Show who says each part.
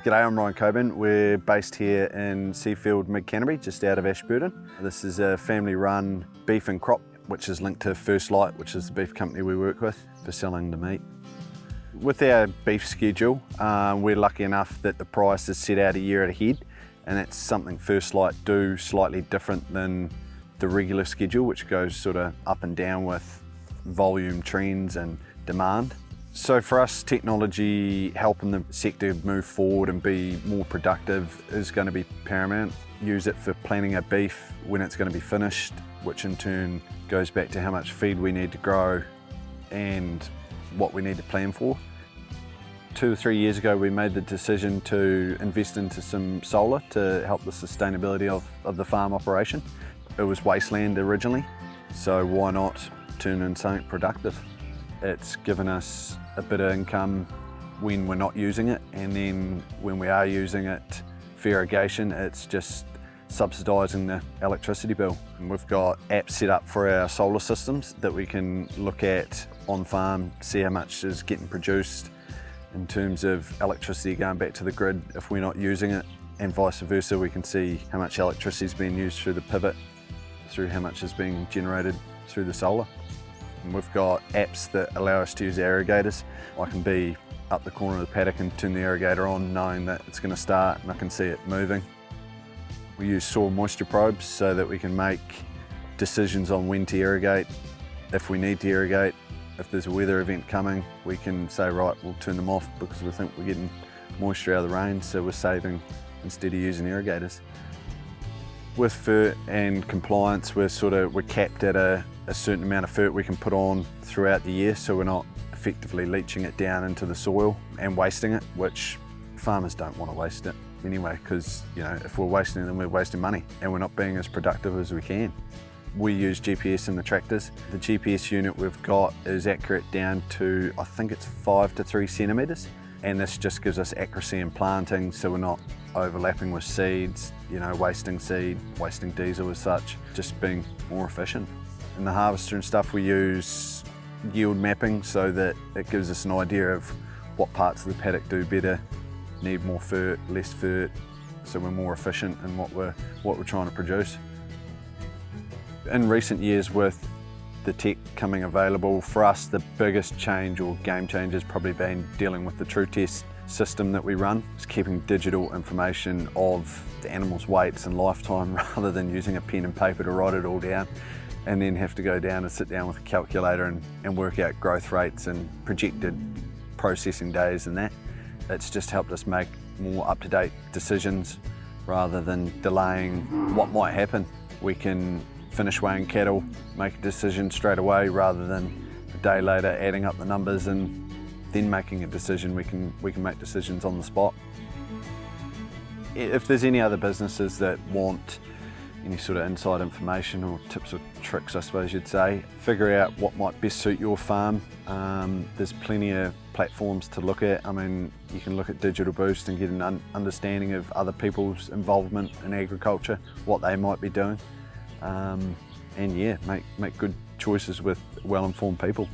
Speaker 1: G'day, I'm Ryan Corbin. We're based here in Seafield, Mid-Canterbury, just out of Ashburton. This is a family-run beef and crop, which is linked to First Light, which is the beef company we work with for selling the meat. With our beef schedule, we're lucky enough that the price is set out a year ahead, and that's something First Light do slightly different than the regular schedule, which goes sort of up and down with volume trends and demand. So for us, technology helping the sector move forward and be more productive is going to be paramount. Use it for planning our beef when it's going to be finished, which in turn goes back to how much feed we need to grow and what we need to plan for. 2 or 3 years ago, we made the decision to invest into some solar to help the sustainability of the farm operation. It was wasteland originally, so why not turn in something productive? It's given us a bit of income when we're not using it, and then when we are using it for irrigation, it's just subsidising the electricity bill. And we've got apps set up for our solar systems that we can look at on farm, see how much is getting produced in terms of electricity going back to the grid if we're not using it, and vice versa. We can see how much electricity is being used through the pivot, through how much is being generated through the solar. And we've got apps that allow us to use irrigators. I can be up the corner of the paddock and turn the irrigator on knowing that it's going to start and I can see it moving. We use soil moisture probes so that we can make decisions on when to irrigate, if we need to irrigate. If there's a weather event coming, we can say, right, we'll turn them off because we think we're getting moisture out of the rain, so we're saving instead of using irrigators. With fert and compliance, we're capped at a certain amount of fert we can put on throughout the year, so we're not effectively leaching it down into the soil and wasting it, which farmers don't want to waste it anyway, because if we're wasting it, then we're wasting money and we're not being as productive as we can. We use GPS in the tractors. The GPS unit we've got is accurate down to, I think it's 5 to 3 centimetres, and this just gives us accuracy in planting, so we're not overlapping with seeds, wasting seed, wasting diesel as such, just being more efficient. In the harvester and stuff, we use yield mapping so that it gives us an idea of what parts of the paddock do better, need more fert, less fert, so we're more efficient in what we're trying to produce. In recent years, with the tech coming available, for us the biggest change or game change has probably been dealing with the True Test system that we run. It's keeping digital information of the animal's weights and lifetime rather than using a pen and paper to write it all down and then have to go down and sit down with a calculator and work out growth rates and projected processing days and that. It's just helped us make more up-to-date decisions rather than delaying what might happen. We can finish weighing cattle, make a decision straight away rather than a day later adding up the numbers and then making a decision. We can make decisions on the spot. If there's any other businesses that want any sort of inside information or tips or tricks, I suppose you'd say, figure out what might best suit your farm. There's plenty of platforms to look at. I mean, you can look at Digital Boost and get an understanding of other people's involvement in agriculture, what they might be doing. And yeah, make good choices with well-informed people.